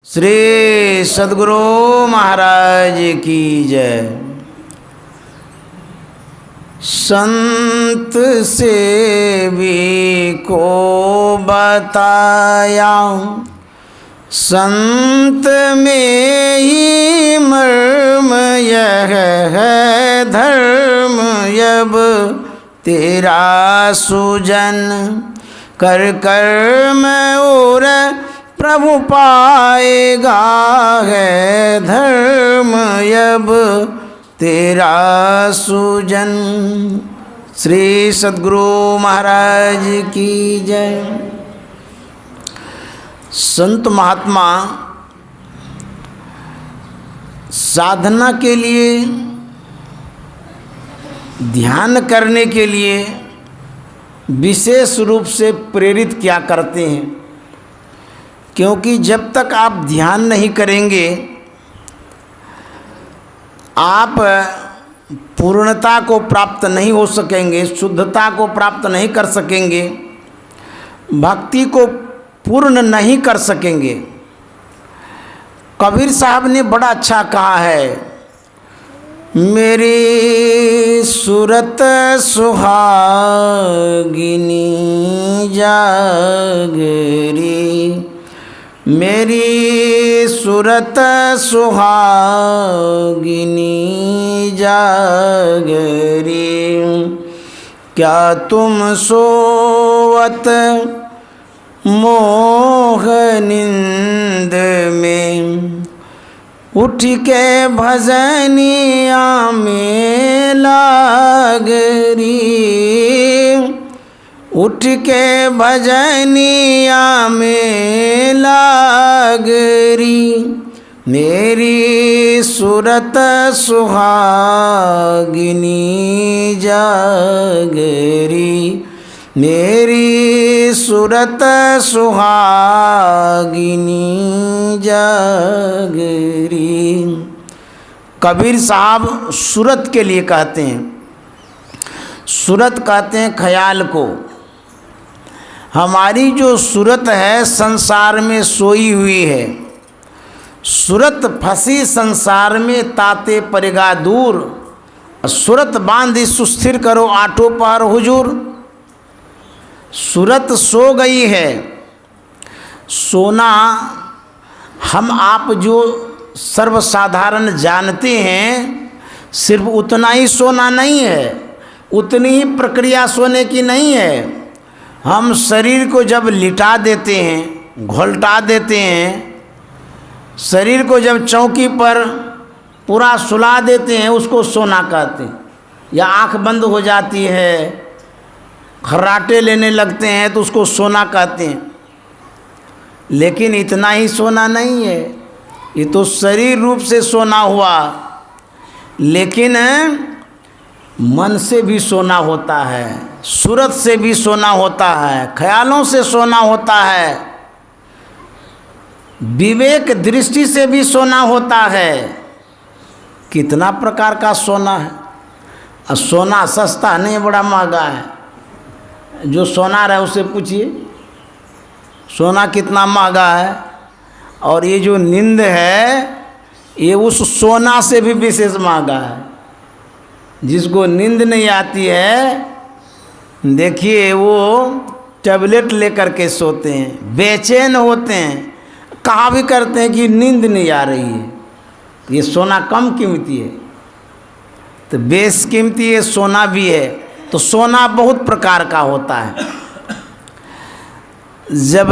श्री सद्गुरु महाराज की जय। संत से भी को बताया, संत में ही मर्म यह है धर्म। यब तेरा सुजन कर कर मैं और प्रभु पाएगा है धर्म। यब तेरा सुजन। श्री सद्गुरु महाराज की जय। संत महात्मा साधना के लिए, ध्यान करने के लिए विशेष रूप से प्रेरित क्या करते हैं, क्योंकि जब तक आप ध्यान नहीं करेंगे आप पूर्णता को प्राप्त नहीं हो सकेंगे, शुद्धता को प्राप्त नहीं कर सकेंगे, भक्ति को पूर्ण नहीं कर सकेंगे। कबीर साहब ने बड़ा अच्छा कहा है, मेरी सूरत सुहागिनी जागरी, मेरी सूरत सुहागिनी जागरी। क्या तुम सोवत मोह निंद में, उठ के भजनिया में लागरी, उठ के भजनिया में लागरी। मेरी सूरत सुहागिनी जागरी, मेरी सूरत सुहागिनी जागरी। कबीर साहब सूरत के लिए कहते हैं, सूरत कहते हैं ख्याल को। हमारी जो सूरत है संसार में सोई हुई है, सूरत फंसी संसार में ताते परेगा दूर। सूरत बांधी सुस्थिर करो आटो पार हुजूर। सूरत सो गई है। सोना हम आप जो सर्वसाधारण जानते हैं, सिर्फ उतना ही सोना नहीं है, उतनी ही प्रक्रिया सोने की नहीं है। हम शरीर को जब लिटा देते हैं, घोलटा देते हैं, शरीर को जब चौकी पर पूरा सुला देते हैं, उसको सोना कहते हैं। या आँख बंद हो जाती है, खर्राटे लेने लगते हैं, तो उसको सोना कहते हैं। लेकिन इतना ही सोना नहीं है, ये तो शरीर रूप से सोना हुआ। लेकिन मन से भी सोना होता है, सूरत से भी सोना होता है, ख्यालों से सोना होता है, विवेक दृष्टि से भी सोना होता है। कितना प्रकार का सोना है। और सोना सस्ता नहीं, बड़ा महंगा है। जो सोनार है उससे पूछिए सोना कितना महंगा है। और ये जो नींद है ये उस सोना से भी विशेष महंगा है। जिसको नींद नहीं आती है, देखिए वो टैबलेट लेकर के सोते हैं, बेचैन होते हैं, कहा भी करते हैं कि नींद नहीं आ रही है। ये सोना कम कीमती है, तो बेशकीमती ये सोना भी है। तो सोना बहुत प्रकार का होता है। जब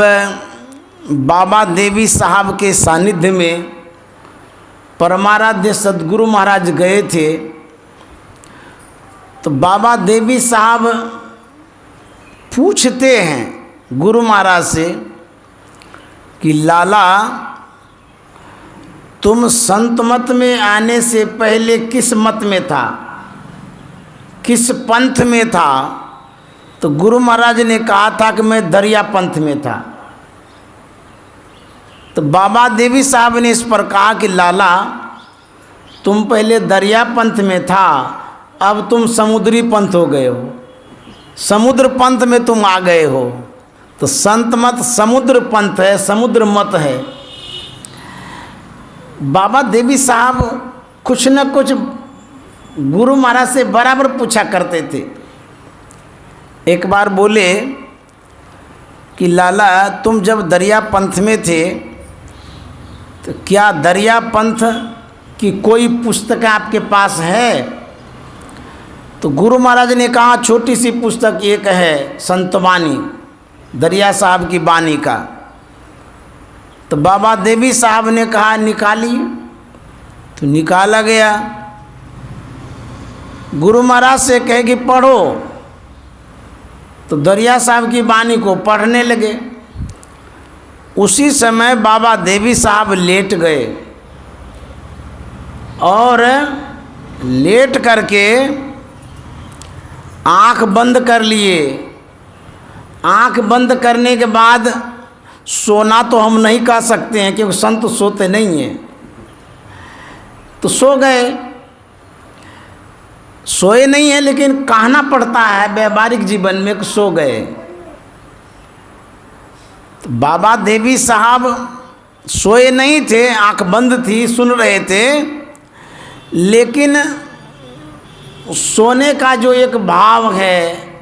बाबा देवी साहब के सानिध्य में परमाराध्य सद्गुरु महाराज गए थे, तो बाबा देवी साहब पूछते हैं गुरु महाराज से कि लाला, तुम संत मत में आने से पहले किस मत में था, किस पंथ में था? तो गुरु महाराज ने कहा था कि मैं दरिया पंथ में था। तो बाबा देवी साहब ने इस पर कहा कि लाला, तुम पहले दरिया पंथ में था, अब तुम समुद्री पंथ हो गए हो, समुद्र पंथ में तुम आ गए हो। तो संत मत समुद्र पंथ है, समुद्र मत है। बाबा देवी साहब कुछ न कुछ गुरु महाराज से बराबर पूछा करते थे। एक बार बोले कि लाला, तुम जब दरिया पंथ में थे तो क्या दरिया पंथ की कोई पुस्तक आपके पास है? तो गुरु महाराज ने कहा छोटी सी पुस्तक एक है, संतवाणी, दरिया साहब की वाणी का। तो बाबा देवी साहब ने कहा निकालिए। तो निकाला गया। गुरु महाराज से कहे कि पढ़ो। तो दरिया साहब की वाणी को पढ़ने लगे। उसी समय बाबा देवी साहब लेट गए और लेट करके आंख बंद कर लिए। आंख बंद करने के बाद सोना तो हम नहीं कह सकते हैं क्योंकि संत सोते नहीं हैं, तो सो गए। सोए नहीं है लेकिन कहना पड़ता है व्यवहारिक जीवन में कि सो गए। तो बाबा देवी साहब सोए नहीं थे, आंख बंद थी, सुन रहे थे, लेकिन सोने का जो एक भाव है,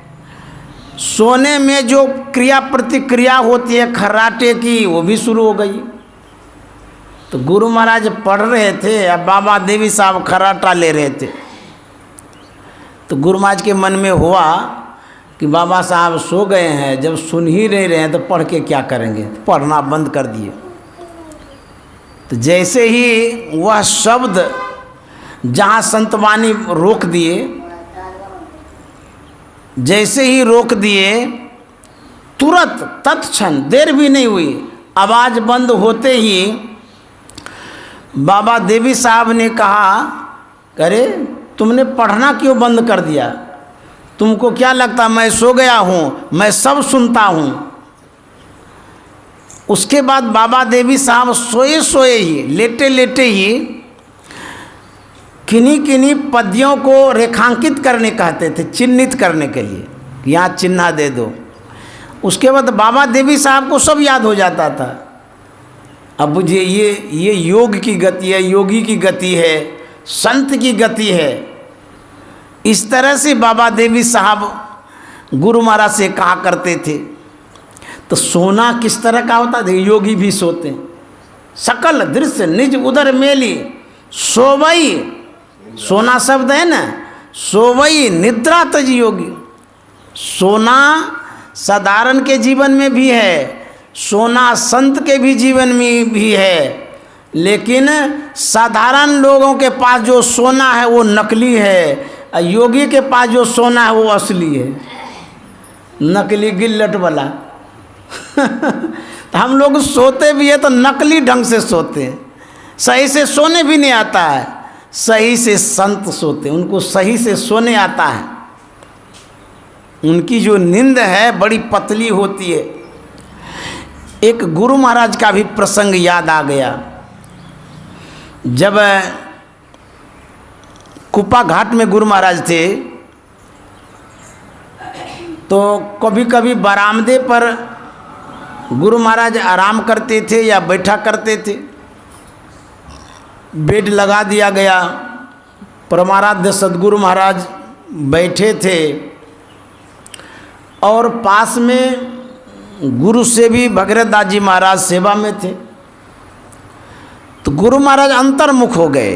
सोने में जो क्रिया प्रतिक्रिया होती है खर्राटे की, वो भी शुरू हो गई। तो गुरु महाराज पढ़ रहे थे, अब बाबा देवी साहब खर्राटा ले रहे थे। तो गुरु महाराज के मन में हुआ कि बाबा साहब सो गए हैं, जब सुन ही नहीं रहे हैं तो पढ़ के क्या करेंगे, तो पढ़ना बंद कर दिए। तो जैसे ही वह शब्द जहाँ संतवाणी रोक दिए, जैसे ही रोक दिए, तुरंत तत्क्षण, देर भी नहीं हुई, आवाज़ बंद होते ही बाबा देवी साहब ने कहा, अरे तुमने पढ़ना क्यों बंद कर दिया? तुमको क्या लगता मैं सो गया हूँ? मैं सब सुनता हूँ। उसके बाद बाबा देवी साहब सोए सोए ही, लेटे लेटे ही किन्हीं किन्हीं पद्यों को रेखांकित करने कहते थे, चिन्हित करने के लिए, यहाँ चिन्ह दे दो। उसके बाद बाबा देवी साहब को सब याद हो जाता था। अब मुझे ये योग की गति है, योगी की गति है, संत की गति है। इस तरह से बाबा देवी साहब गुरु महाराज से कहा करते थे। तो सोना किस तरह का होता था? योगी भी सोते। सकल दृश्य निज उदर मेली सोवई, सोना शब्द है ना, सोवई निद्रा तज योगी। सोना साधारण के जीवन में भी है, सोना संत के भी जीवन में भी है, लेकिन साधारण लोगों के पास जो सोना है वो नकली है, योगी के पास जो सोना है वो असली है, नकली गिल्लट वाला। तो हम लोग सोते भी है तो नकली ढंग से सोते हैं, सही से सोने भी नहीं आता है। सही से संत सोते, उनको सही से सोने आता है। उनकी जो नींद है बड़ी पतली होती है। एक गुरु महाराज का भी प्रसंग याद आ गया। जब कुप्पा घाट में गुरु महाराज थे तो कभी कभी बरामदे पर गुरु महाराज आराम करते थे या बैठा करते थे। बेड लगा दिया गया, परमाराध्य सद्गुरु महाराज बैठे थे और पास में गुरु से भी भगीरथ दास जी महाराज सेवा में थे। तो गुरु महाराज अंतर्मुख हो गए,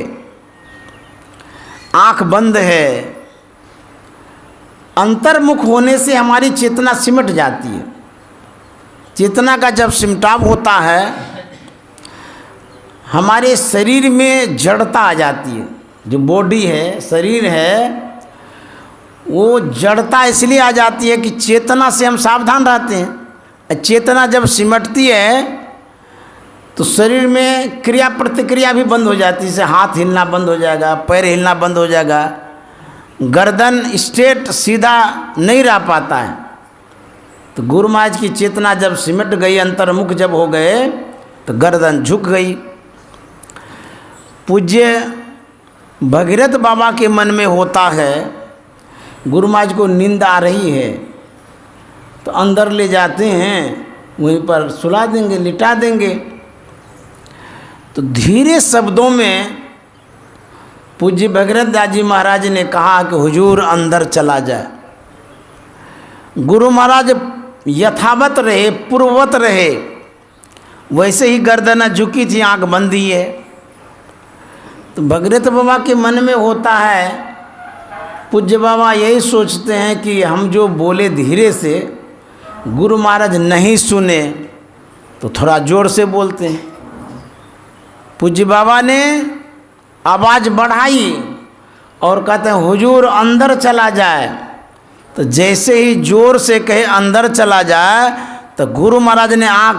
आंख बंद है। अंतर्मुख होने से हमारी चेतना सिमट जाती है। चेतना का जब सिमटाव होता है हमारे शरीर में जड़ता आ जाती है। जो बॉडी है, शरीर है, वो जड़ता इसलिए आ जाती है कि चेतना से हम सावधान रहते हैं। चेतना जब सिमटती है तो शरीर में क्रिया प्रतिक्रिया भी बंद हो जाती है। जैसे हाथ हिलना बंद हो जाएगा, पैर हिलना बंद हो जाएगा, गर्दन स्ट्रेट सीधा नहीं रह पाता है। तो गुरु महाराज की चेतना जब सिमट गई, अंतर्मुख जब हो गए, तो गर्दन झुक गई। पूज्य भगीरथ बाबा के मन में होता है गुरु महाराज को नींद आ रही है, तो अंदर ले जाते हैं, वहीं पर सुला देंगे, लिटा देंगे। तो धीरे शब्दों में पूज्य भगीरथ दास जी महाराज ने कहा कि हुजूर अंदर चला जाए। गुरु महाराज यथावत रहे, पूर्ववत रहे, वैसे ही गर्दन झुकी थी, आंख बंदी है। तो भगीरथ बाबा के मन में होता है, पूज्य बाबा यही सोचते हैं कि हम जो बोले धीरे से गुरु महाराज नहीं सुने तो थोड़ा ज़ोर से बोलते हैं। पूज्य बाबा ने आवाज़ बढ़ाई और कहते हैं हुजूर अंदर चला जाए। तो जैसे ही ज़ोर से कहे अंदर चला जाए तो गुरु महाराज ने आँख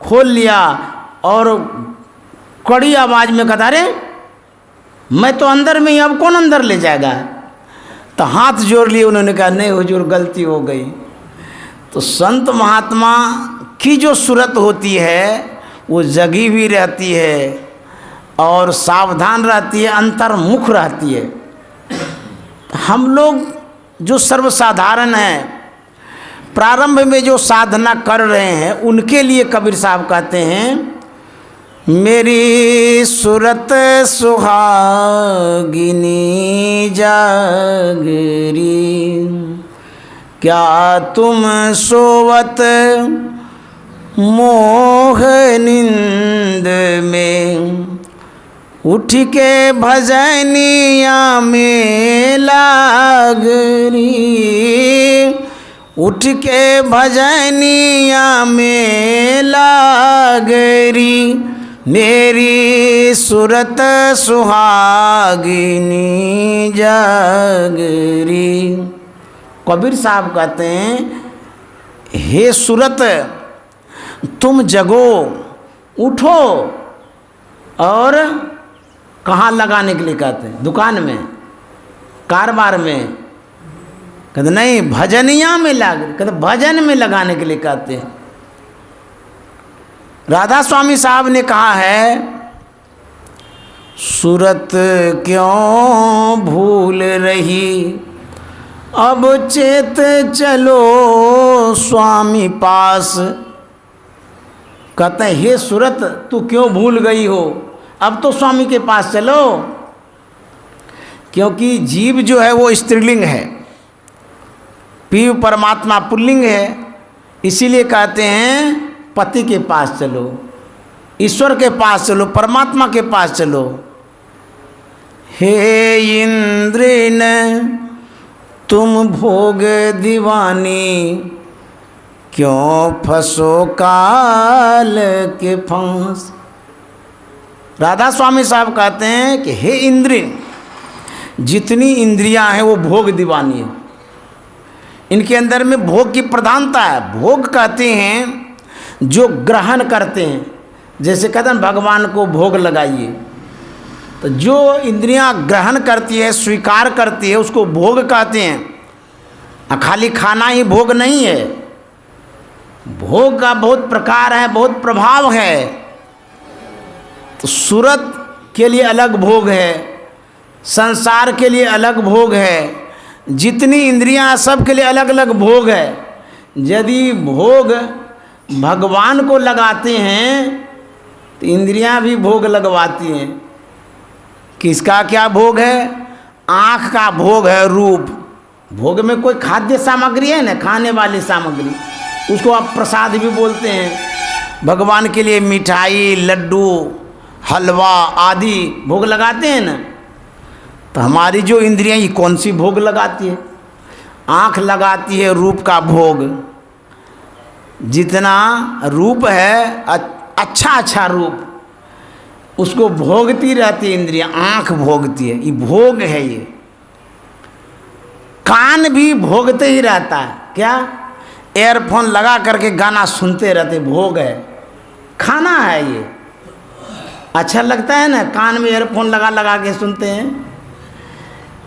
खोल लिया और कड़ी आवाज़ में कहता, अरे मैं तो अंदर में ही, अब कौन अंदर ले जाएगा। तो हाथ जोड़ लिए उन्होंने, कहा नहीं हुजूर गलती हो गई। तो संत महात्मा की जो सूरत होती है वो जगी हुई रहती है और सावधान रहती है, अंतर्मुख रहती है। हम लोग जो सर्वसाधारण हैं, प्रारंभ में जो साधना कर रहे हैं, उनके लिए कबीर साहब कहते हैं, मेरी सूरत सुहागिनी जागरी, क्या तुम सोवत मोह नींद में, उठ के भजनिया में लागरी, उठ के भजनिया में लागरी, मेरी सूरत सुहागिनी जागरी। कबीर साहब कहते हैं, हे सूरत तुम जगो, उठो। और कहाँ लगाने के लिए कहते हैं? दुकान में, कारोबार में। कहते नहीं, भजनिया में कहते भजन में लगाने के लिए कहते हैं। राधा स्वामी साहब ने कहा है, सूरत क्यों भूल रही, अब चेत चलो स्वामी पास। कहते हैं, हे सूरत तू क्यों भूल गई हो, अब तो स्वामी के पास चलो। क्योंकि जीव जो है वो स्त्रीलिंग है, पीव परमात्मा पुल्लिंग है, इसीलिए कहते हैं पति के पास चलो, ईश्वर के पास चलो, परमात्मा के पास चलो। हे इंद्रिन तुम भोग दीवानी, क्यों फंसो काल के फंस। राधा स्वामी साहब कहते हैं कि हे इंद्रिय, जितनी इंद्रियां हैं वो भोग दीवानी है, इनके अंदर में भोग की प्रधानता है। भोग कहते हैं जो ग्रहण करते हैं, जैसे कहते हैं भगवान को भोग लगाइए, तो जो इंद्रियां ग्रहण करती है, स्वीकार करती है, उसको भोग कहते हैं। खाली खाना ही भोग नहीं है, भोग का बहुत प्रकार है, बहुत प्रभाव है। तो सूरत के लिए अलग भोग है, संसार के लिए अलग भोग है, जितनी इंद्रियां सब के लिए अलग अलग भोग है। यदि भोग भगवान को लगाते हैं तो इंद्रियां भी भोग लगवाती हैं। किसका क्या भोग है? आँख का भोग है रूप। भोग में कोई खाद्य सामग्री है ना, खाने वाली सामग्री, उसको आप प्रसाद भी बोलते हैं। भगवान के लिए मिठाई, लड्डू, हलवा आदि भोग लगाते हैं ना। तो हमारी जो इंद्रियां ये कौन सी भोग लगाती है? आँख लगाती है रूप का भोग। जितना रूप है अच्छा अच्छा रूप, उसको भोगती रहती है इंद्रियां, आँख भोगती है, ये भोग है। ये कान भी भोगते ही रहता है। क्या? एयरफोन लगा करके गाना सुनते रहते, भोग है। खाना है ये, अच्छा लगता है ना, कान में एयरफोन लगा लगा के सुनते हैं।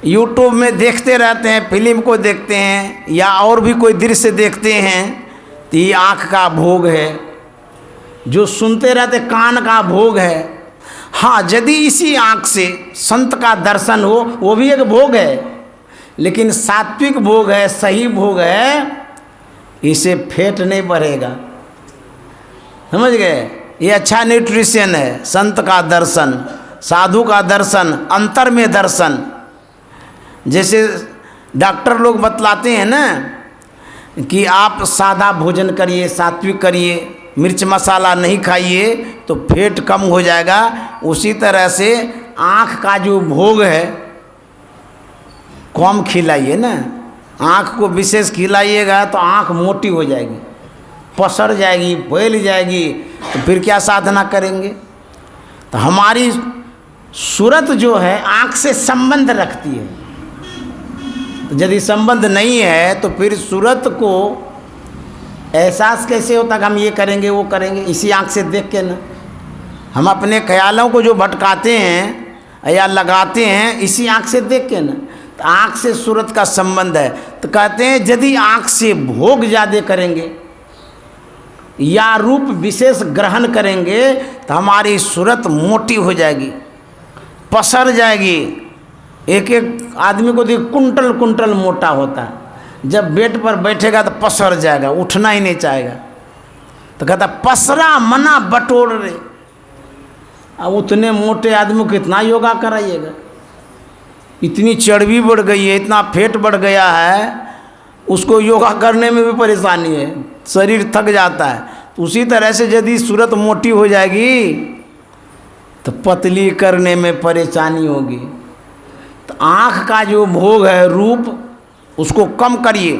यूट्यूब में देखते रहते हैं, फिल्म को देखते हैं या और भी कोई दृश्य देखते हैं, तो ये आँख का भोग है। जो सुनते रहते कान का भोग है। हाँ, यदि इसी आँख से संत का दर्शन हो वो भी एक भोग है, लेकिन सात्विक भोग है, सही भोग है, इसे फेट नहीं बढ़ेगा। समझ गए? ये अच्छा न्यूट्रिशन है। संत का दर्शन, साधु का दर्शन, अंतर में दर्शन। जैसे डॉक्टर लोग बतलाते हैं ना कि आप सादा भोजन करिए, सात्विक करिए, मिर्च मसाला नहीं खाइए तो पेट कम हो जाएगा। उसी तरह से आँख का जो भोग है कम खिलाइए ना। आँख को विशेष खिलाइएगा तो आँख मोटी हो जाएगी, पसर जाएगी, फैल जाएगी, तो फिर क्या साधना करेंगे। तो हमारी सूरत जो है आँख से संबंध रखती है। तो यदि संबंध नहीं है तो फिर सूरत को एहसास कैसे होता कि हम ये करेंगे वो करेंगे। इसी आँख से देख के ना हम अपने ख्यालों को जो भटकाते हैं या लगाते हैं, इसी आँख से देख के ना। तो आँख से सूरत का संबंध है। तो कहते हैं यदि आँख से भोग ज़्यादा करेंगे या रूप विशेष ग्रहण करेंगे तो हमारी सूरत मोटी हो जाएगी, पसर जाएगी। एक एक आदमी को देख कुंटल कुंटल मोटा होता है, जब बेड पर बैठेगा तो पसर जाएगा, उठना ही नहीं चाहेगा। तो कहता पसरा मना बटोर रे। अब उतने मोटे आदमी को कितना योगा कराइएगा। इतनी चर्बी बढ़ गई है, इतना फेट बढ़ गया है, उसको योगा करने में भी परेशानी है, शरीर थक जाता है। तो उसी तरह से यदि सूरत मोटी हो जाएगी तो पतली करने में परेशानी होगी। तो आँख का जो भोग है रूप, उसको कम करिए।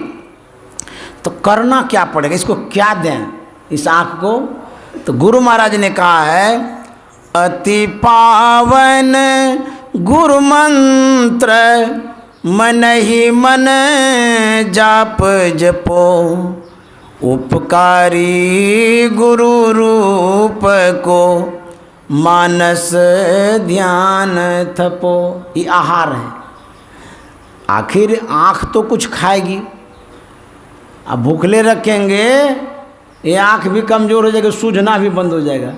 तो करना क्या पड़ेगा, इसको क्या दें इस आँख को। तो गुरु महाराज ने कहा है अति पावन गुरु मंत्र मन ही मन जाप जपो, उपकारी गुरु रूप को मानस ध्यान थपो। ये आहार है। आखिर आँख तो कुछ खाएगी, अब भूखले रखेंगे ये आँख भी कमज़ोर हो जाएगी, सूझना भी बंद हो जाएगा।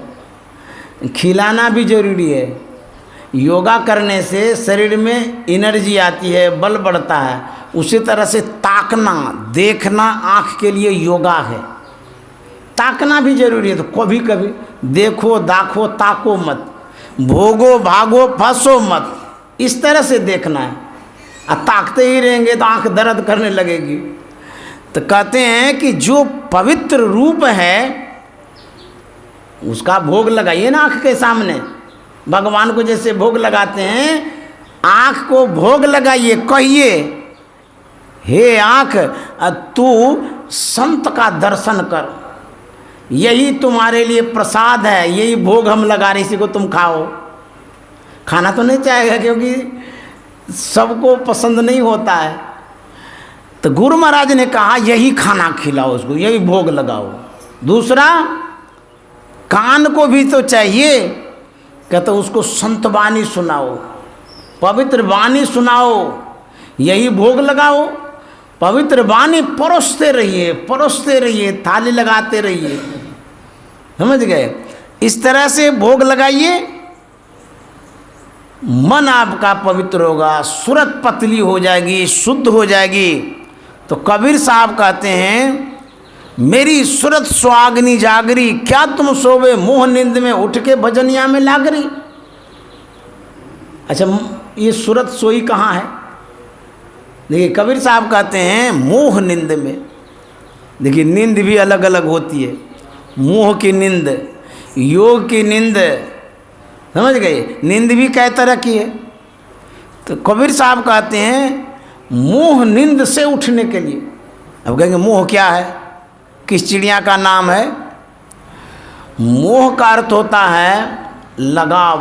खिलाना भी जरूरी है। योगा करने से शरीर में एनर्जी आती है, बल बढ़ता है। उसी तरह से ताकना, देखना आँख के लिए योगा है। ताकना भी जरूरी है। तो कभी कभी देखो दाखो ताको मत, भोगो भागो फंसो मत, इस तरह से देखना है। और ताकते ही रहेंगे तो आँख दर्द करने लगेगी। तो कहते हैं कि जो पवित्र रूप है उसका भोग लगाइए ना आँख के सामने। भगवान को जैसे भोग लगाते हैं, आँख को भोग लगाइए। कहिए हे आँख तू संत का दर्शन कर, यही तुम्हारे लिए प्रसाद है, यही भोग हम लगा रहे, इसी को तुम खाओ। खाना तो नहीं चाहेगा क्योंकि सबको पसंद नहीं होता है। तो गुरु महाराज ने कहा यही खाना खिलाओ उसको, यही भोग लगाओ। दूसरा कान को भी तो चाहिए। कहते उसको संत वाणी सुनाओ, पवित्र वाणी सुनाओ, यही भोग लगाओ। पवित्र वाणी परोसते रहिए, परोसते रहिए, थाली लगाते रहिए। समझ गए। इस तरह से भोग लगाइए, मन आपका पवित्र होगा, सूरत पतली हो जाएगी, शुद्ध हो जाएगी। तो कबीर साहब कहते हैं मेरी सूरत सुहागनी जागरी, क्या तुम सोवे मोह नींद में उठ के भजनिया में लागरी। अच्छा, ये सूरत सोई कहाँ है? देखिए कबीर साहब कहते हैं मोह नींद में। देखिए नींद भी अलग अलग होती है। मोह की नींद, योग की नींद, समझ गए। नींद भी कई तरह की है। तो कबीर साहब कहते हैं मोह नींद से उठने के लिए। अब कहेंगे मोह क्या है, किस चिड़िया का नाम है? मोह का अर्थ होता है लगाव,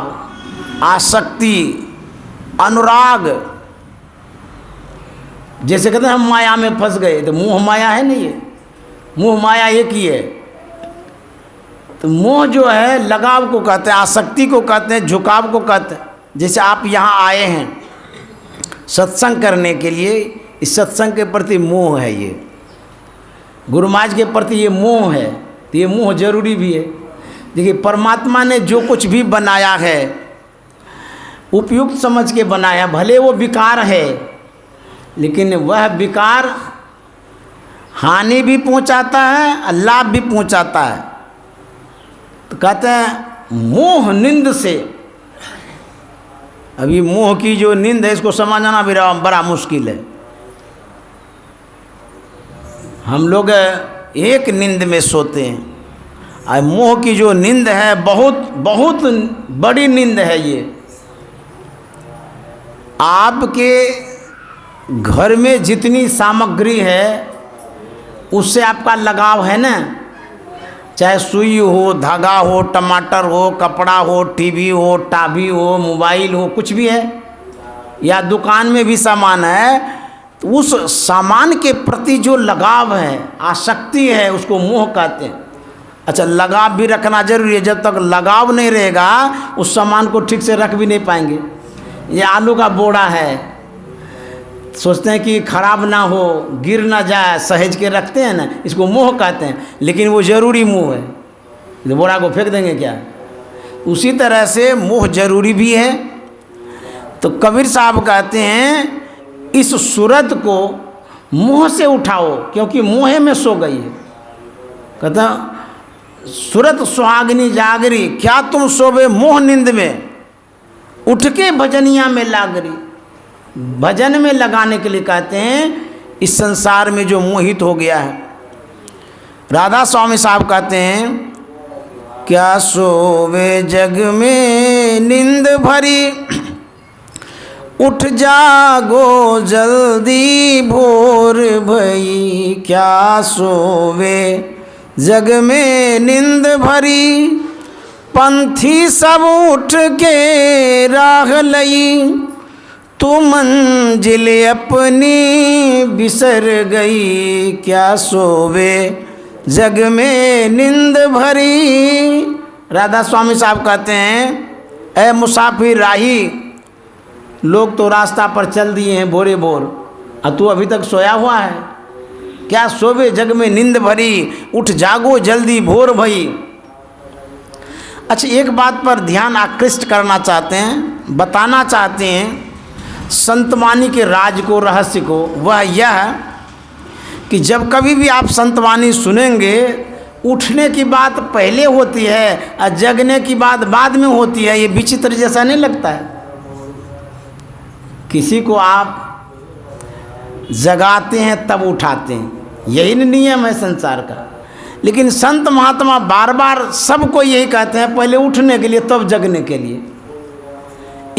आसक्ति, अनुराग। जैसे कहते हैं हम माया में फंस गए, तो मोह माया है नहीं, ये मोह माया एक ही है। तो मोह जो है लगाव को कहते हैं, आसक्ति को कहते हैं, झुकाव को कहते हैं। जैसे आप यहाँ आए हैं सत्संग करने के लिए, इस सत्संग के प्रति मोह है, ये गुरु महाराज के प्रति ये मोह है। तो ये मोह जरूरी भी है। देखिए परमात्मा ने जो कुछ भी बनाया है उपयुक्त समझ के बनाया, भले वो विकार है लेकिन वह विकार हानि भी पहुंचाता है, लाभ भी पहुंचाता है। तो कहते हैं मोह निंद से। अभी मोह की जो नींद है इसको समझना भी बड़ा मुश्किल है। हम लोग एक नींद में सोते हैं, और मोह की जो नींद है बहुत बहुत बड़ी नींद है ये। आपके घर में जितनी सामग्री है उससे आपका लगाव है ना, चाहे सुई हो, धागा हो, टमाटर हो, कपड़ा हो, टीवी हो, टाभी हो, मोबाइल हो, कुछ भी है, या दुकान में भी सामान है, तो उस सामान के प्रति जो लगाव है, आसक्ति है, उसको मोह कहते हैं। अच्छा, लगाव भी रखना जरूरी है। जब तक लगाव नहीं रहेगा उस सामान को ठीक से रख भी नहीं पाएंगे। ये आलू का बोरा है, सोचते हैं कि खराब ना हो, गिर ना जाए, सहेज के रखते हैं ना, इसको मोह कहते हैं। लेकिन वो जरूरी मोह है, तो बोरा को फेंक देंगे क्या? उसी तरह से मोह जरूरी भी है। तो कबीर साहब कहते हैं इस सूरत को मोह से उठाओ, क्योंकि मोहे में सो गई है। कहता सूरत सुहागिनी जागरी, क्या तुम सोवे मोह निंद में, उठ के भजनिया में लागरी। भजन में लगाने के लिए कहते हैं इस संसार में जो मोहित हो गया है। राधा स्वामी साहब कहते हैं क्या सोवे जग में नींद भरी, उठ जागो जल्दी भोर भई। क्या सोवे जग में नींद भरी, पंथी सब उठ के राह लई। तू मंजिल अपनी बिसर गई, क्या सोवे जग में नींद भरी। राधा स्वामी साहब कहते हैं ऐ मुसाफिर राही, लोग तो रास्ता पर चल दिए हैं भोरे भोर, और तू अभी तक सोया हुआ है। क्या सोवे जग में नींद भरी, उठ जागो जल्दी भोर भई। अच्छा, एक बात पर ध्यान आकृष्ट करना चाहते हैं, बताना चाहते हैं संतवाणी के राज को, रहस्य को। वह यह कि जब कभी भी आप संतवाणी सुनेंगे, उठने की बात पहले होती है और जगने की बात बाद में होती है। ये विचित्र जैसा नहीं लगता है? किसी को आप जगाते हैं तब उठाते हैं, यही नियम है संसार का। लेकिन संत महात्मा बार बार सबको यही कहते हैं, पहले उठने के लिए तब जगने के लिए।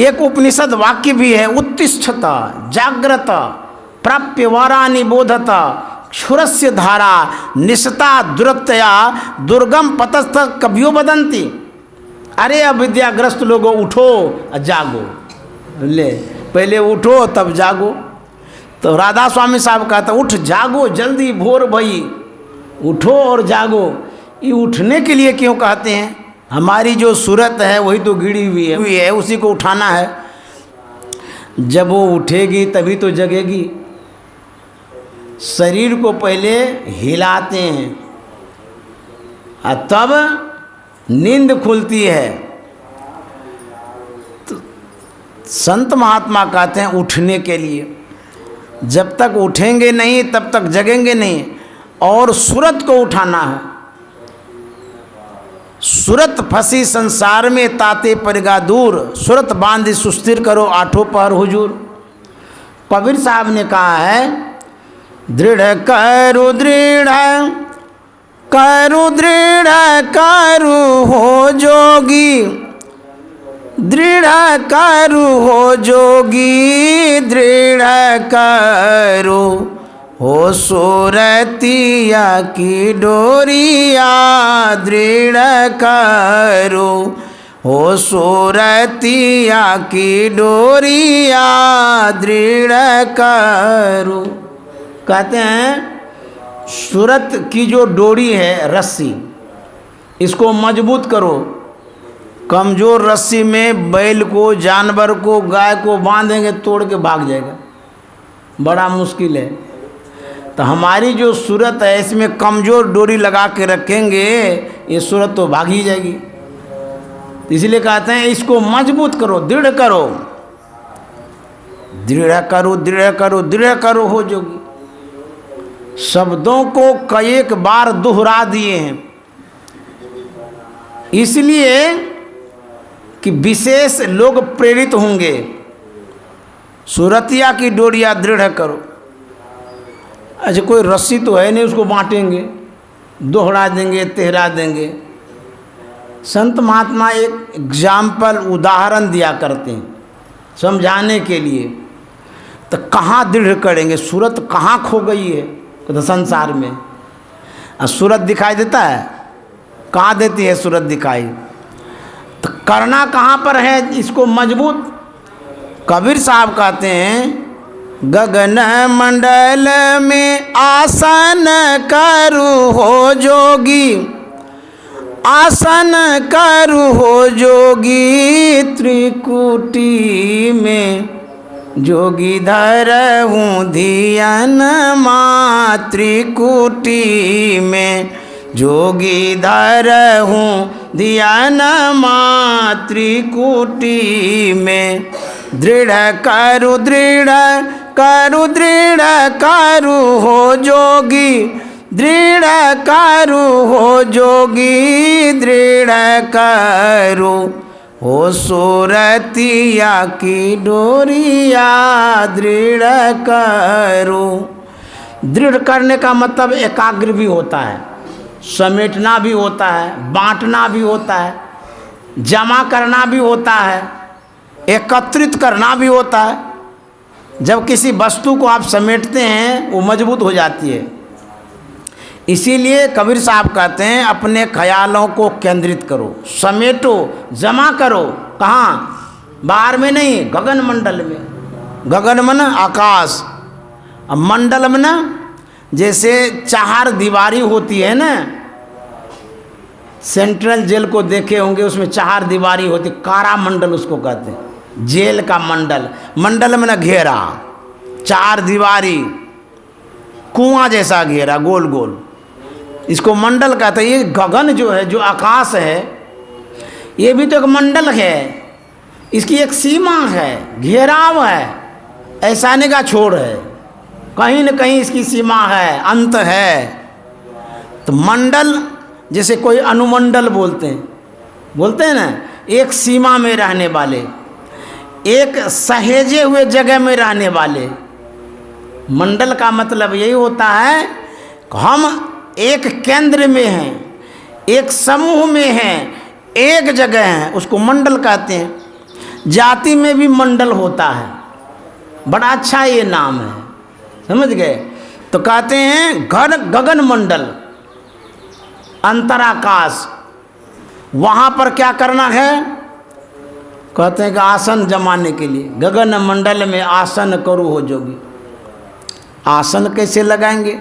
एक उपनिषद वाक्य भी है, उत्तिष्ठत जाग्रत प्राप्य वरानि बोधत क्षुरस्य धारा निशता दुरतया दुर्गम पतस्थ कवियो बदंती। अरे अविद्याग्रस्त लोगों, उठो और जागो। ले, पहले उठो तब जागो। तो राधा स्वामी साहब कहते उठ जागो जल्दी भोर भई। उठो और जागो, ये उठने के लिए क्यों कहते हैं? हमारी जो सूरत है वही तो गिरी हुई है, उसी को उठाना है। जब वो उठेगी तभी तो जगेगी। शरीर को पहले हिलाते हैं और तब नींद खुलती है। तो संत महात्मा कहते हैं उठने के लिए। जब तक उठेंगे नहीं तब तक जगेंगे नहीं। और सूरत को उठाना है। सूरत फंसी संसार में ताते परिगा दूर, सूरत बांधी सुस्थिर करो आठों पहर हुजूर। कबीर साहब ने कहा है दृढ़ करो दृढ़ करो दृढ़ करो हो जोगी, दृढ़ करो हो जोगी, दृढ़ करो हो सूरतिया की डोरिया, दृढ़ करो हो सूरतिया की डोरिया, दृढ़ करो। कहते हैं सूरत की जो डोरी है, रस्सी, इसको मजबूत करो। कमज़ोर रस्सी में बैल को, जानवर को, गाय को बांधेंगे तोड़ के भाग जाएगा, बड़ा मुश्किल है। तो हमारी जो सूरत है इसमें कमज़ोर डोरी लगा के रखेंगे, ये सूरत तो भाग ही जाएगी। इसलिए कहते हैं इसको मजबूत करो, दृढ़ करो, दृढ़ करो, दृढ़ करो, दृढ़ करो हो जोगी। शब्दों को कई एक बार दोहरा दिए हैं। इसलिए कि विशेष लोग प्रेरित होंगे, सुरतिया की डोरिया दृढ़ करो। अच्छा कोई रस्सी तो है नहीं उसको बांटेंगे, दोहरा देंगे, तेहरा देंगे। संत महात्मा एक एग्जाम्पल उदाहरण दिया करते हैं समझाने के लिए। तो कहाँ दृढ़ करेंगे, सूरत कहाँ खो गई है तो संसार में। सूरत दिखाई देता है, कहाँ देती है सूरत दिखाई, तो करना कहाँ पर है इसको मजबूत। कबीर साहब कहते हैं गगन मंडल में आसन करू हो जोगी, आसन करू हो जोगी, त्रिकुटी में जोगी धरहूँ धियन माँ, त्रिकुटी में जोगी धरहूँ धियन माँ, त्रिकुटी में दृढ़ करू दृढ़ करू दृढ़ करू हो जोगी, दृढ़ करू हो जोगी, दृढ़ करू हो सूरतिया की डोरिया दृढ़ करू। दृढ़ करने का मतलब एकाग्र भी होता है, समेटना भी होता है, बांटना भी होता है, जमा करना भी होता है, एकत्रित करना भी होता है। जब किसी वस्तु को आप समेटते हैं वो मजबूत हो जाती है। इसीलिए कबीर साहब कहते हैं अपने ख्यालों को केंद्रित करो, समेटो, जमा करो। कहाँ? बाहर में नहीं, गगन मंडल में। गगन मन आकाश, अब मंडल में ना जैसे चार दीवारी होती है ना, सेंट्रल जेल को देखे होंगे उसमें चार दीवारी होती, कारा मंडल उसको कहते हैं, जेल का मंडल। मंडल में ना घेरा, चार दीवारी, कुआं जैसा घेरा गोल गोल, इसको मंडल कहते हैं। ये गगन जो है, जो आकाश है, ये भी तो एक मंडल है, इसकी एक सीमा है, घेराव है, ऐसा नहीं का छोड़ है, कहीं न कहीं इसकी सीमा है, अंत है। तो मंडल जैसे कोई अनुमंडल बोलते हैं ना, एक सीमा में रहने वाले, एक सहेजे हुए जगह में रहने वाले। मंडल का मतलब यही होता है कि हम एक केंद्र में हैं, एक समूह में हैं, एक जगह हैं, उसको मंडल कहते हैं। जाति में भी मंडल होता है, बड़ा अच्छा ये नाम है, समझ गए। तो कहते हैं गगन मंडल, अंतराकाश, वहाँ पर क्या करना है? कहते हैं कि आसन जमाने के लिए गगन मंडल में आसन करो हो जोगी। आसन कैसे लगाएंगे?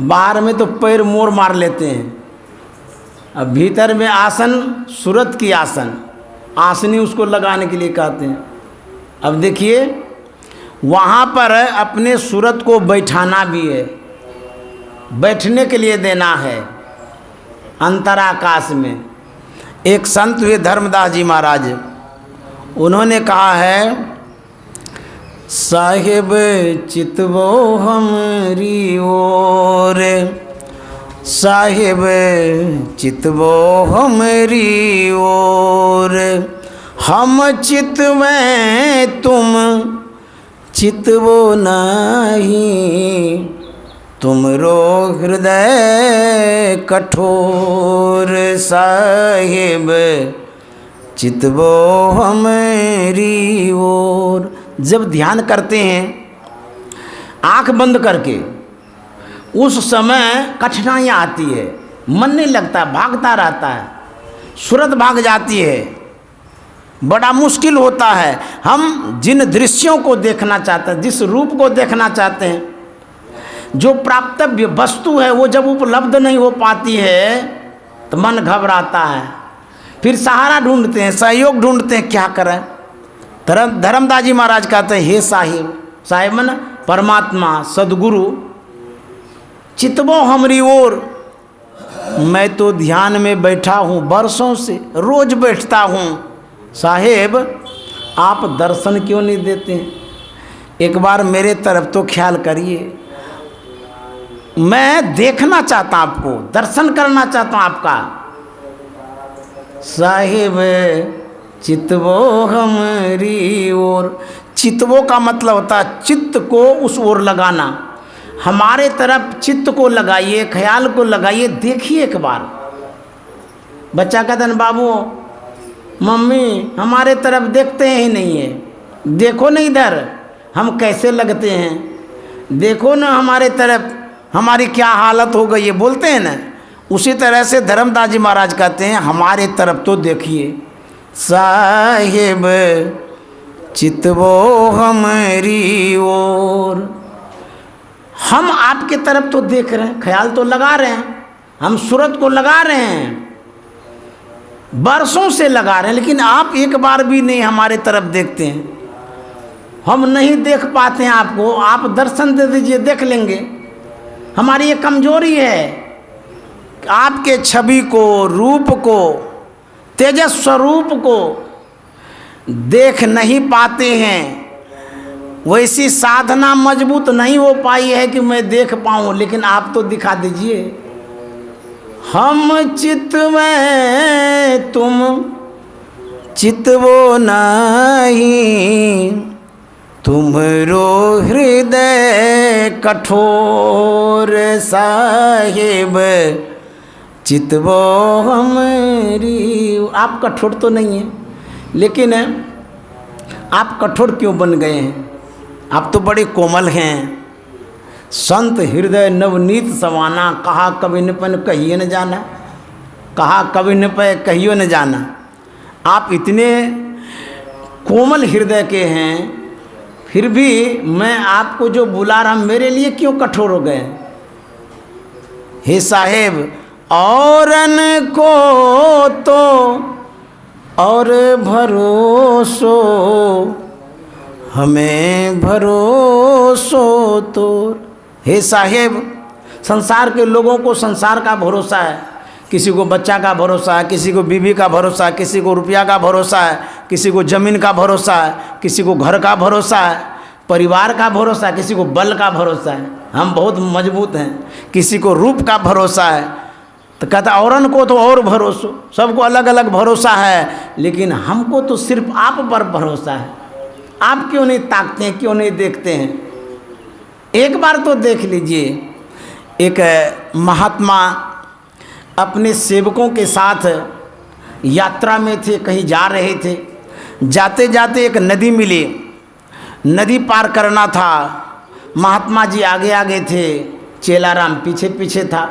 बाहर में तो पैर मोड़ मार लेते हैं, अब भीतर में आसन, सूरत की आसन, आसनी उसको लगाने के लिए कहते हैं। अब देखिए वहाँ पर अपने सूरत को बैठाना भी है, बैठने के लिए देना है अंतराकाश में। एक संत हुए धर्मदास जी महाराज, उन्होंने कहा है साहिब चितवो हमरी ओर, साहिब चितवो हमरी ओर, हम चितवें तुम चितवो नहीं, तुमरो हृदय कठोर, साहिब चितवो हमरी ओर। जब ध्यान करते हैं आंख बंद करके, उस समय कठिनाइयाँ आती है, मन नहीं लगता, भागता रहता है, सूरत भाग जाती है, बड़ा मुश्किल होता है। हम जिन दृश्यों को देखना चाहते हैं, जिस रूप को देखना चाहते हैं, जो प्राप्तव्य वस्तु है वो जब उपलब्ध नहीं हो पाती है तो मन घबराता है, फिर सहारा ढूंढते हैं, सहयोग ढूंढते हैं, क्या करें। धर्मदास जी महाराज कहते हैं हे साहिब, साहिब मन परमात्मा सदगुरु, चितवो हमरी ओर, मैं तो ध्यान में बैठा हूँ वर्षों से, रोज बैठता हूँ, साहेब आप दर्शन क्यों नहीं देते हैं? एक बार मेरे तरफ तो ख्याल करिए, मैं देखना चाहता हूँ आपको, दर्शन करना चाहता हूँ आपका। साहिब चितवो हमारी ओर। चितवो का मतलब होता है चित्त को उस ओर लगाना। हमारे तरफ चित्त को लगाइए, ख्याल को लगाइए, देखिए एक बार। बच्चा कहता है बाबू मम्मी हमारे तरफ देखते ही नहीं है, देखो ना इधर हम कैसे लगते हैं, देखो ना हमारे तरफ हमारी क्या हालत हो गई है, बोलते हैं ना। उसी तरह से धर्मदास जी महाराज कहते हैं हमारे तरफ तो देखिए। साहिब चितवो हमारी ओर। हम आपके तरफ तो देख रहे हैं, ख्याल तो लगा रहे हैं, हम सूरत को लगा रहे हैं, बरसों से लगा रहे हैं, लेकिन आप एक बार भी नहीं हमारे तरफ देखते हैं। हम नहीं देख पाते हैं आपको, आप दर्शन दे दीजिए, देख लेंगे। हमारी ये कमजोरी है, आपके छवि को, रूप को, तेजस स्वरूप को देख नहीं पाते हैं। वैसी साधना मजबूत नहीं हो पाई है कि मैं देख पाऊं, लेकिन आप तो दिखा दीजिए। हम चितवे तुम चितवो नहीं, तुम्हारो हृदय कठोर। साहिब चितवो हमारी। आप कठोर तो नहीं हैं, लेकिन आप कठोर क्यों बन गए हैं? आप तो बड़े कोमल हैं। संत हृदय नवनीत सवाना, कहा कभी न पन कहिए न जाना, कहा कभी न पे कहियो न जाना। आप इतने कोमल हृदय के हैं, फिर भी मैं आपको जो बुला रहा हूँ मेरे लिए क्यों कठोर हो गए? हे साहेब औरन को तो और भरोसो, हमें भरोसो तो। हे साहेब संसार के लोगों को संसार का भरोसा है, किसी को बच्चा का भरोसा है, किसी को बीवी का भरोसा है, किसी को रुपया का भरोसा है, किसी को ज़मीन का भरोसा है, किसी को घर का भरोसा है, परिवार का भरोसा है, किसी को बल का भरोसा है, हम बहुत मजबूत हैं, किसी को रूप का भरोसा है। तो कहता औरन को तो और भरोसा, सबको अलग अलग भरोसा है, लेकिन हमको तो सिर्फ आप पर भरोसा है। आप क्यों नहीं ताकते हैं, क्यों नहीं देखते हैं? एक बार तो देख लीजिए। एक महात्मा अपने सेवकों के साथ यात्रा में थे, कहीं जा रहे थे। जाते जाते एक नदी मिली, नदी पार करना था। महात्मा जी आगे आगे थे, चेलाराम पीछे पीछे था।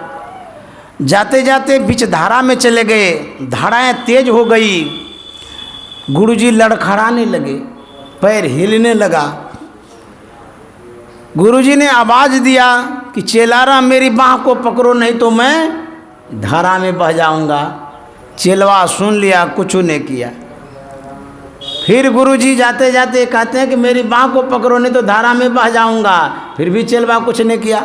जाते जाते बीच धारा में चले गए, धाराएं तेज हो गई, गुरुजी लड़खड़ाने लगे, पैर हिलने लगा। गुरुजी ने आवाज़ दिया कि चेलाराम मेरी बाँह को पकड़ो, नहीं तो मैं धारा में बह जाऊंगा। चेलवा सुन लिया, कुछ नहीं किया। फिर गुरुजी जाते जाते कहते हैं कि मेरी बाँह को पकड़ो, नहीं तो धारा में बह जाऊंगा। फिर भी चेलवा कुछ नहीं किया।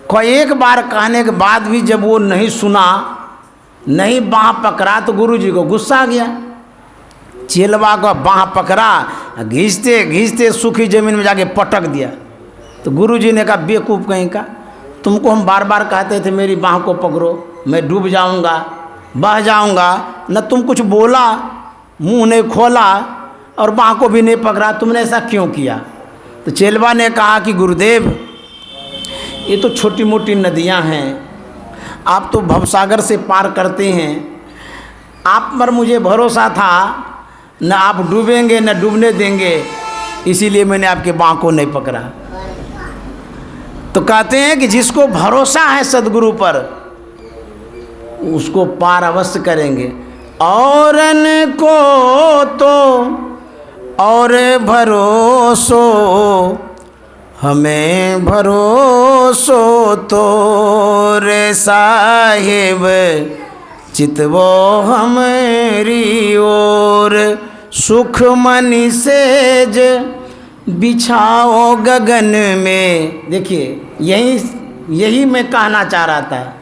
कोई एक बार कहने के बाद भी जब वो नहीं सुना, नहीं बाँह पकड़ा, तो गुरुजी को गुस्सा आ गया। चेलवा को बाँह पकड़ा, घींचते घींचते सूखी जमीन में जाके पटक दिया। तो गुरुजी ने कहा बेवकूफ़ कहीं का, तुमको हम बार बार कहते थे मेरी बाँह को पकड़ो, मैं डूब जाऊंगा, बह जाऊंगा, न तुम कुछ बोला, मुंह नहीं खोला और बाँह को भी नहीं पकड़ा, तुमने ऐसा क्यों किया? तो चेलवा ने कहा कि गुरुदेव ये तो छोटी मोटी नदियां हैं, आप तो भवसागर से पार करते हैं, आप पर मुझे भरोसा था, न आप डूबेंगे न डूबने देंगे, इसीलिए मैंने आपके बाँह को नहीं पकड़ा। तो कहते हैं कि जिसको भरोसा है सद्गुरु पर, उसको पार अवश्य करेंगे। औरन को तो और भरोसो, हमें भरोसो तो। रे साहिब चितवो हमारी ओर, सुख मनि सेज बिछाओ गगन में। देखिए यही मैं कहना चाह रहा था।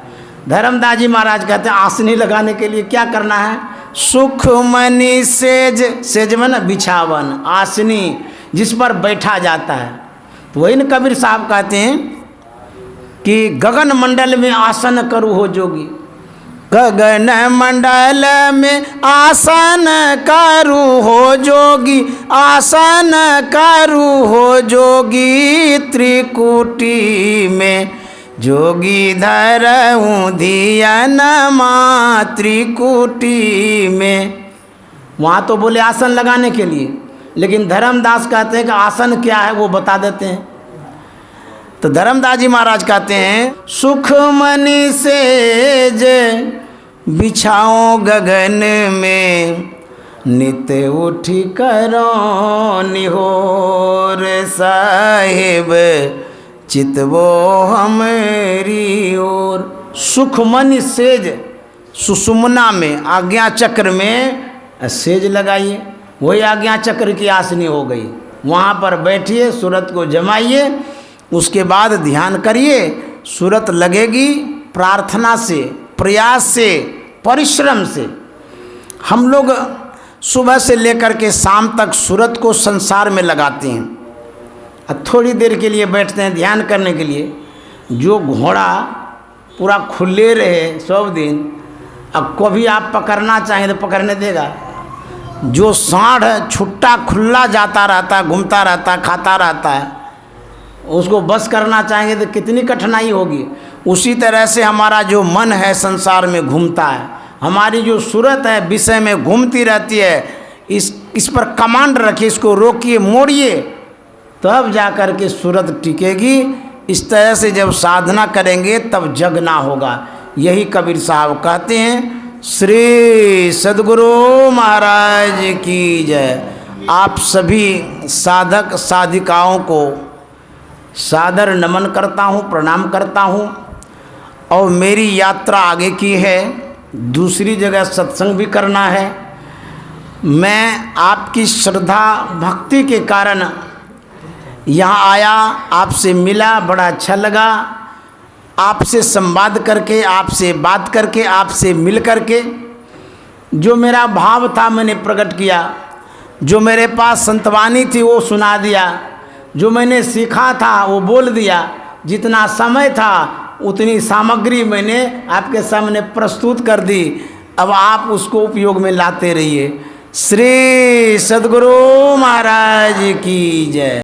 धर्मदास जी महाराज कहते हैं आसनी लगाने के लिए क्या करना है? सुख मनि सेज, सेज में ना बिछावन, आसनी जिस पर बैठा जाता है। तो वही न कबीर साहब कहते हैं कि गगन मंडल में आसन करू हो जोगी। गगन मंडल में आसन करू हो जोगी, आसन करू हो जोगी, त्रिकुटी में जोगी धरऊँ धियन माँ त्रिकुटी में। वहाँ तो बोले आसन लगाने के लिए, लेकिन धर्मदास कहते हैं कि आसन क्या है वो बता देते हैं। तो धर्मदास जी महाराज कहते हैं, सुख मनि सेज बिछाओ गगन में, नित उठी करो निहोर, साहिब चितवो हमारी ओर। सुख मनि सेज, सुषुम्ना में आज्ञा चक्र में सेज लगाइए, वही आज्ञा चक्र की आसनी हो गई। वहाँ पर बैठिए, सूरत को जमाइए, उसके बाद ध्यान करिए। सूरत लगेगी प्रार्थना से, प्रयास से, परिश्रम से। हम लोग सुबह से लेकर के शाम तक सूरत को संसार में लगाते हैं, और थोड़ी देर के लिए बैठते हैं ध्यान करने के लिए। जो घोड़ा पूरा खुले रहे सब दिन, अब कभी आप पकड़ना चाहें तो पकड़ने देगा। जो सांड छुट्टा खुला जाता रहता, घूमता रहता, खाता रहता है, उसको बस करना चाहेंगे तो कितनी कठिनाई होगी। उसी तरह से हमारा जो मन है संसार में घूमता है, हमारी जो सूरत है विषय में घूमती रहती है। इस पर कमांड रखिए, इसको रोकिए, मोड़िए, तब जा कर के सूरत टिकेगी। इस तरह से जब साधना करेंगे तब जगना होगा। यही कबीर साहब कहते हैं। श्री सद्गुरु महाराज की जय। आप सभी साधक साधिकाओं को सादर नमन करता हूँ, प्रणाम करता हूँ। और मेरी यात्रा आगे की है, दूसरी जगह सत्संग भी करना है। मैं आपकी श्रद्धा भक्ति के कारण यहाँ आया, आपसे मिला, बड़ा अच्छा लगा। आपसे संवाद करके, आपसे बात करके, आपसे मिल करके जो मेरा भाव था मैंने प्रकट किया। जो मेरे पास संतवानी थी वो सुना दिया, जो मैंने सीखा था वो बोल दिया। जितना समय था उतनी सामग्री मैंने आपके सामने प्रस्तुत कर दी। अब आप उसको उपयोग में लाते रहिए। श्री सद्गुरु महाराज की जय।